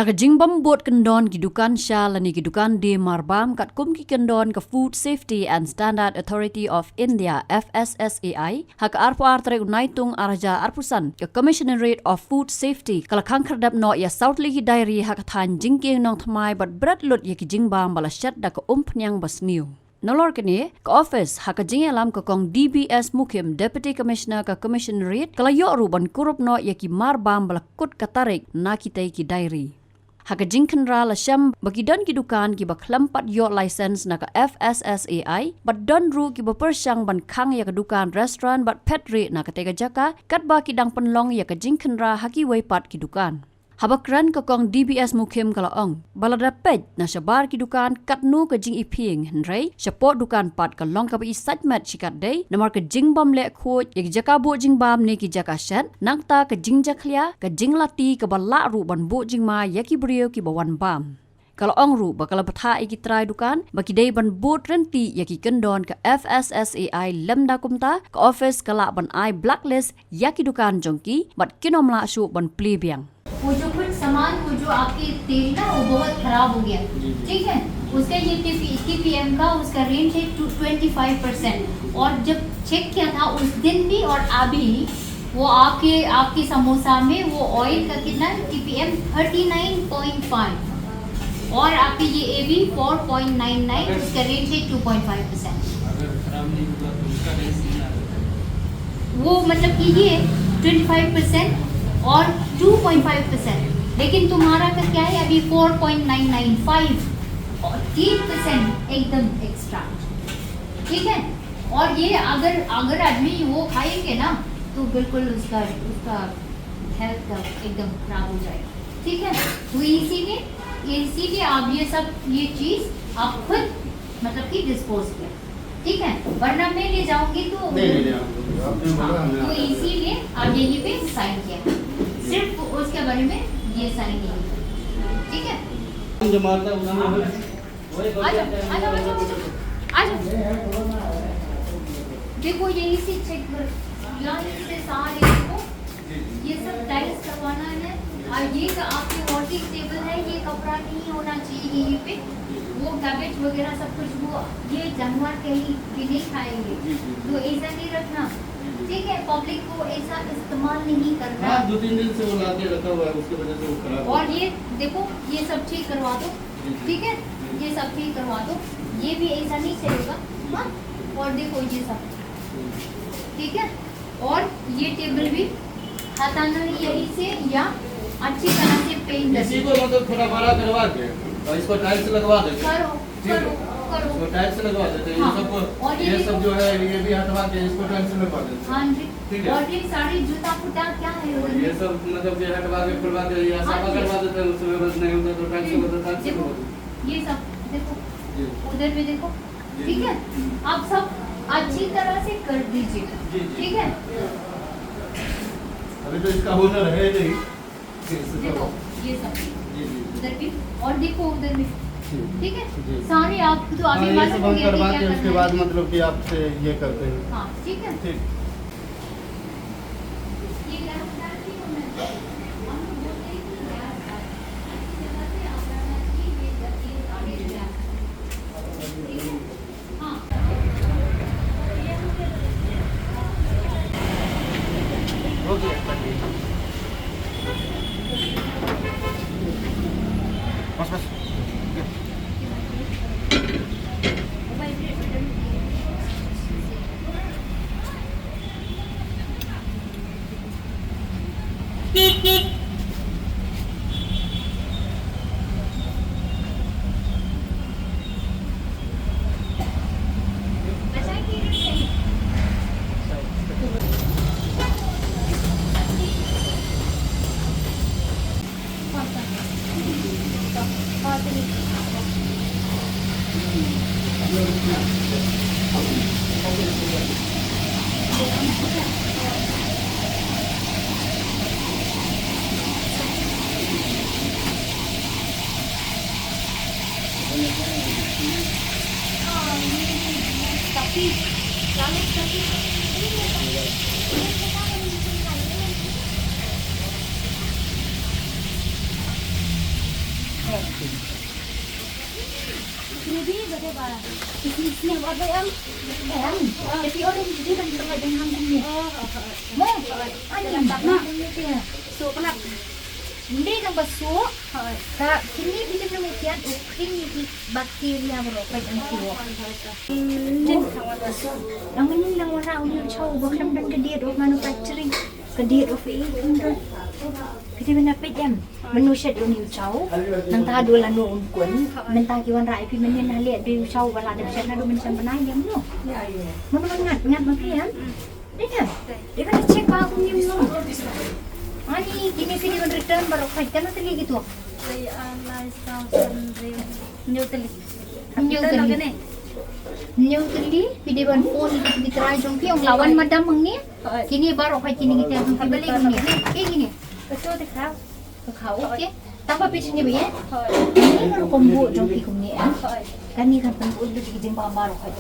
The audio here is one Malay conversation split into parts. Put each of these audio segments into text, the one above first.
Nakajimbam buat kendon kidukan Shalani kidukan di Marbam kat kum ki kendon ke Food Safety and Standard Authority of India FSSAI hak arpo artre unaitung araja arpusan ke Commissionerate of Food Safety kalakang kerdap no ya South Ligi Diary hak than jingking nong thamai bat berat lut ya ki jingbam balashat da ke nyang basniu. Nolor kini ke office hak jingelam ke kong DBS Mukim Deputy Commissioner ke Commissionerate kalayo ruban kurup no ya ki Marbam balakut katarik na kitai ki diary. Haka jingkenra la syam bagidan kidukan ki baklampat yo license na ka FSSAI bat don ru ki bapersyang ban khang ya kedukan restaurant bat petri na ka tega jaka kat ba kidang penlong ya ka jingkenra haki weipat kidukan. Habakran ka kong DBS Mukim kalaong balada pej na syabar kidukan kat nu ka jing iping henrei syapot dukan pat ka long ka ba isatmat sikat day namar ka jingbam le khoj ya ki jaka bo jingbam ne ki jaka shat nangta ka jingjaklia ka jinglati ka bala ru ban bo jingma ya ki brio ki bawan bam. Kalau ong ru bakal patha iki try dukan baki day ban boat renti ya ki kendon ke FSSAI lemda kumta ke office kala ban ai blacklist ya ki dukan jongki bat kinomla shu ban plebiang. वो जो कुछ सामान वो जो आपके तेल ना वो बहुत खराब हो गया, ठीक है, उसका ये TPM का उसका रेंज है 25% और जब चेक किया था उस दिन भी और अभी वो आपके समोसा में वो ऑयल का कितना TPM 39.5 और आपके ये AB 4.99 उसका रेंज है 2.5%। वो मतलब कि ये 25% और 2.5%, लेकिन तुम्हारा का क्या है अभी 4.995 और 3% एकदम एक्स्ट्रा, ठीक है। और ये अगर आदमी वो खाएंगे ना तो बिल्कुल उसका हेल्थ का एकदम खराब हो जाएगा, ठीक है। तो इसीलिए आप ये चीज़ आप खुद मतलब कि डिस्पोज किया, ठीक है, वरना मैं ले जाऊंगी तो इसीलिए आप यहीं पे साइन किया, सिर्फ उसके बारे में ये साइन नहीं, ठीक है। देखो यही से चेक कर, यहाँ से सारे देखो ये सब टाइल्स करवाना है और ये आपकी वॉशिंग टेबल है, ये कपड़ा नहीं होना चाहिए यहीं पे, वो कैबेज वगैरह सब कुछ वो ये जानवर कहीं भी नहीं खाएंगे, तो ऐसा नहीं रखना, ठीक है। पब्लिक को ऐसा इस्तेमाल नहीं करना। हाँ, 2-3 दिन से वो लाके रखा हुआ है, उसकी वजह से वो खराब। और ये देखो ये सब ठीक करवा दो, ठीक है, ये सब ठीक करवा दो, ये भी ऐसा नहीं चलेगा, हाँ। और देखो ये सब ठीक है, और ये टेबल भी हटाना यहीं से या अच्छी तरह से पेंट इसी को मतलब थोड़ा बड़ा करवा के और इसको टाइल्स लगवा देते हैं। करो इसको टाइल्स लगवा देते हैं, हाँ। ये सबको और ये सब जो है ये भी हटवा के इसको टाइल्स लगवा देते हैं। हाँ जी, ठीक है। और ये सारी जूता फूटा क्या है और ये सब मतलब ये हटवा के खुलवा के या हाँ साफा जी। करवा देते हैं, उसमें बस नहीं होता तो टाइल्स लगवा देते हैं। देखो ये सब देखो जी। उधर भी देखो, ठीक है, आप सब अच्छी तरह से कर दीजिए, जी। ठीक है। अभी तो इसका हुनर है नहीं। देखो ये सब जी। उधर भी और देखो उधर भी, ठीक है, जी। सारे आप तो हाँ, आगे ये बात सब हम करवा के उसके बाद मतलब कि आपसे ये करते हैं। हाँ ठीक है। ठीक। ये गैस डालती हूँ मैं, हम लोग बोलते हैं कि गैस डालती है, इस जगह से आप डालना चाहिए, ये आगे गैस, ठीक है, हाँ। हो गया। बस। Ini buat apa yang? Tapi orang jadi kan terlalu dengan ini. Mau? Ayam tak nak. So kenapa? Hindi nang baso. Ka kini kita demikian ukring di bakteria berobat ang tiwo. Ang ini lang wala ulit chow bakam dan kedir of manufacturing, kedir of 800. Kita menapit jam. Manusia dunia chow. Nang tahadu lanu unkun. Mentah kiwan rai pi menen halit di chow bala ada bisa nadu mensan benai jam no. Mana ngat mapian. Dia. Dia kan cek bahagu ni no. Ani kini video return baru kaitan tali gitu. New tali video ban phone kita try jong ki ang lawan madam mangni. Kini baru kai kini kita akan balik ni. Gini. Betul tak? Kau okey. Tambah pitch ni biar. Ini baru kombo jong ki kumni. Kan ni kan kombo tu kita jempa baru kai.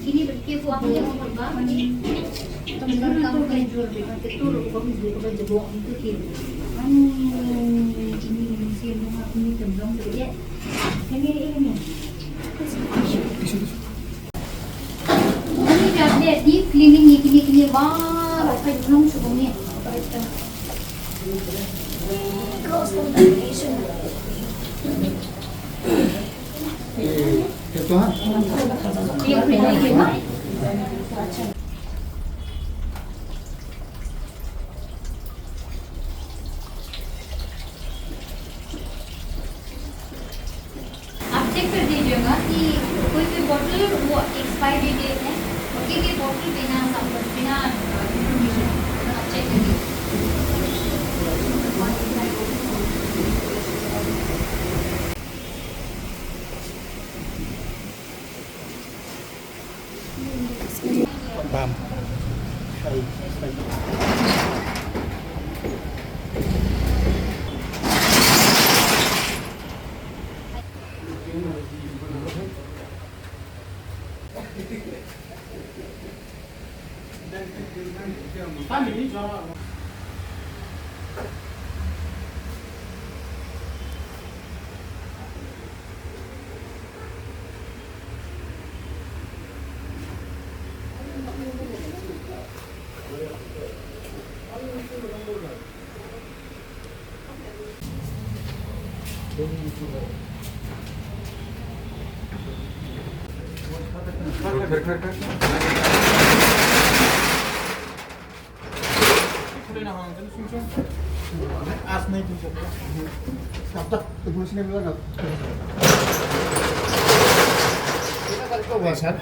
Ini berkifu aku yang berbah ini teman kamu kan jual dengan ketur kamu juga jebok itu kiri ini mesin rumah ini temblong tu ya ini update di cleaning ini wah apa belum sebelumnya cross contamination Itu ha? आप चेक कर दीजिएगा कि कोई भी बोतल वो expiry date है कोई भी बोतल बिना बिना इंफॉर्मेशन आप चेक कर दीजिए Paham. As नहीं तुम कब तक घुसने में लगा कितना कल को हुआ sir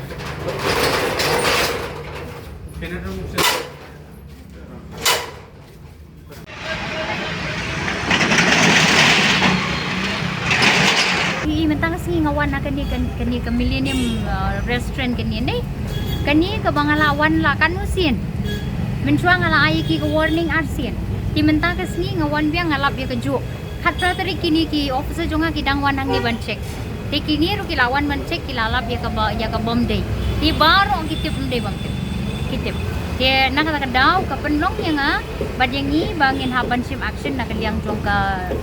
mentang si ngawan na kani ka Millennium Restaurant kani ni kani ka bangalawan la kanusin mencuang ala ai ki ka warning arsian ti mentang ka sini ngawan biang ngalap ya ka jo khat pratari kini ki officer jonga ki dangwan hang ni ban check ti kini ru ki lawan ban check ki lalap ya ka bom day ti baro ki tip day bam kitip dia nak kata daw ka penlong yang badyangi bangin haban sim action nak liang jong ka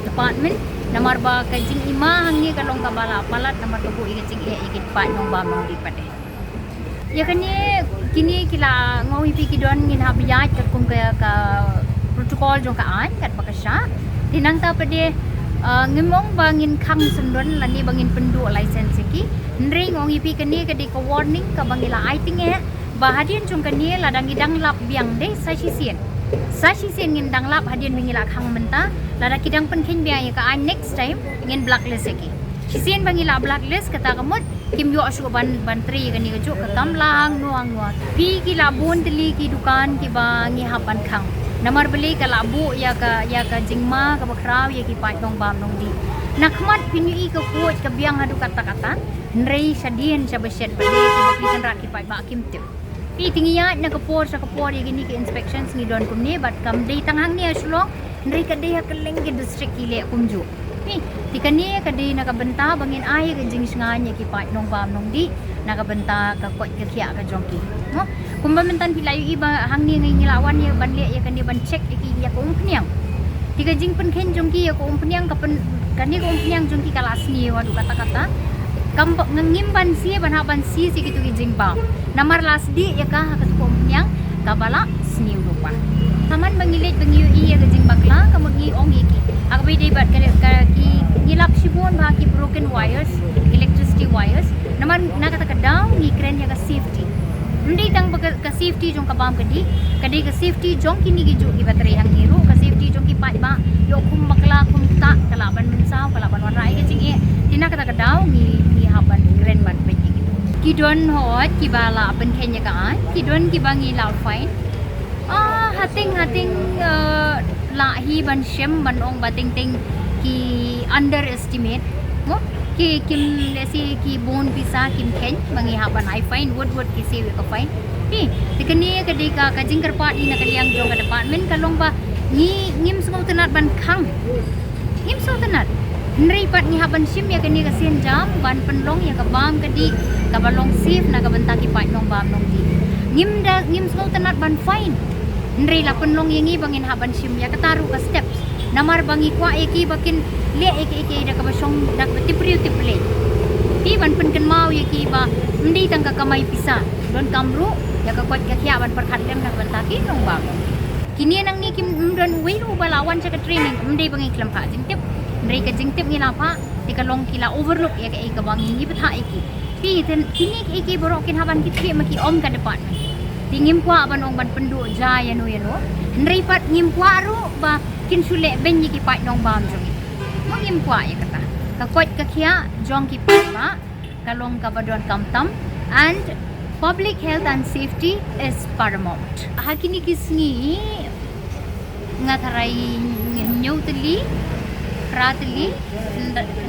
department nomor ba ka jing ima hangi ka long ka bala palat nomor ka bu i jing ikit pa nong ba mong di pade ya kini kila ngawi pi kidon ngin habiyat ka kum ka protocol jong ka an kat bakasya dinang ta pade ngimong bangin khang sundon lani bangin pendu license ki nring ong ipi kani ka di ka warning ka bangila I think bahadian jong kani ladang idang lap biang de sasisen ngin dang lap hadian bangila khang menta lada kidang penkin biang ya ka next time ngin blacklist ki sisen bangila blacklist kata kamut kim yo asu ban tri kani ka jo ka kamlang nuang pi ki labun teli ki dukan ki bangi hapan khang namar beli ka labu ya ka jingma ka bakraw ya ki pat dong bam dong di nakmat pinui ka kuat ka biang hadu kata nrei sadien sa beset bade ki bapikan rak ki pat ba kim tip pi tingiya na kapor sa kapor ya gini ki inspections ni don kumni bat kam dei tanghang ni asulong nrei ka dei ka lengge district ki le kumju pi tikani ka dei na ka benta bangin ay ka jing nganya ki pat dong bam dong di na ka benta ka kot ka khia ka jongki no kumba mentan pilayu iba hang ni ngai ngilawan ya ban le ya kan dia ban check ya ki ya ko umpniang tiga jing pen ken jongki ya ko umpniang ka pen kan ni ko umpniang jongki kalas ni wadu kata-kata kam ngim ban si ban ha ban si gitu ki jing ba namar las di ya ka ka ko umpniang ka bala sni lupa taman bangilet bangiu iya ka jing bakla kamagi ong iki akbai dei bat ka ki ngilap sibon ba ki broken wires electricity wires naman nakata ka daw ni kren ya ka safety hindi tang ka safety jong ka bam kadi ka safety jong kini gi ju ki battery hang niru ka safety jong ki pai ba yo kum bakla kum ta kalaban mensaw kalaban warai ka jing e tina kata ka daw ni haban kren ban pe gitu ki don hot ki bala pen kenya ka ki don ki bangi laut fine hating la hi ban shem ban ong bating ting ki underestimate ki kim lesi ki bon pisa kim ken bangi haban I find wood ki se ka fine pi tikani ka di ka jingkar pat ni na kaliang jong ka department kalong ba ni ngim semau tenat ban khang ngim semau tenat nrei pat ni haban sim ya kani ka sen jam ban penlong ya ka bam ka di ka balong sif na ka banta ki pat nong bam nong di ngim semau tenat ban fine nrei la penlong yangi bangin haban sim ya kataru ka steps namar bangi kwa eki bakin le eki da ka basong dak tipriu ti ban pen kan mau eki ba ndi tang ka kamai pisa don kamru ya ka kwat ka kya ban perkhat lem nak banta ki nong bam kini nang ni kim don wei lu balawan cha ka training ndi bangi klam ka jingtip nrei ka jingtip ni la pa ti ka long kila overlook ya ka bangi ni patha eki pi ten kini eki borokin haban ki tri maki om ka department tingim kwa ban ong ban pendu ja yanu nrei pat ngim kwa ru ba kin sule ben yi ki pai nong bam jong mo ngim kwa ya kata ka kot ka khia jong ki pai ba kalong ka badon kam tam and public health and safety is paramount hakini kisni ngatharai nyautli ratli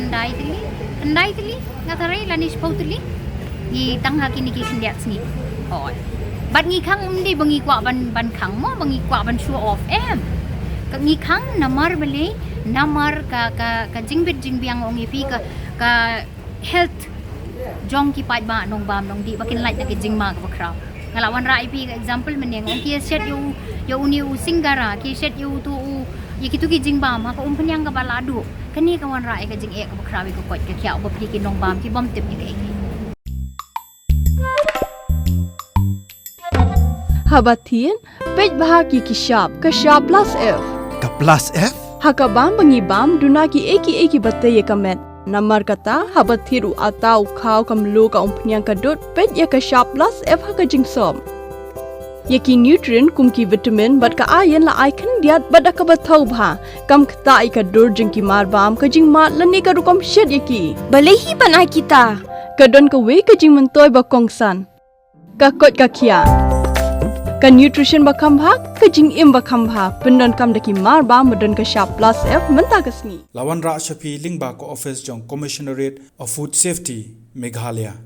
ndaitli ngatharai lanish pautli ni tang hakini ki sindiat sni oi bat ngi khang ndi bangi kwa ban khang mo bangi kwa ban show off ka ngi khang namar bele namar ka jingbit jingbiang ong ipi ka health jong ki pai ba nong bam nong di bakin light ka jingma ka kraw ngalawan ra ipi ka example meneng ong ki set yo uni u singgara ki set yo tu ye kitu ki jingba ma ka umpanyang ka baladu kani ka wan ra ka jing e ka krawi ka kot ka kya ob pi ki nong bam ki bom tip ni ka Habatin, pej bahagi ki sharp plus F. Ka plus F? Hakabam bangi bam duna ki eki batte ye kamet. Namar kata habathiru atau khau kamlu ka umpnyang ka dot pej ye ka sharp plus F haka jingsom. Ye ki nutrient kum ki vitamin bat ka iron la icon diat bat ka bathau bha kam khta I ka dur jing ki mar bam ka jing mat lani ka rukom shed ye ki. Balehi banai kita. Ka don ka we ka jing mentoy ba kongsan. Ka kot ka khia. Ka nutrition bakam bha ka jing im bakam bha pendon kam daki mar ba modon ka sharp plus F menta kasni Lawan Ra Shafi Lingba ko office jong Commissionerate of Food Safety Meghalaya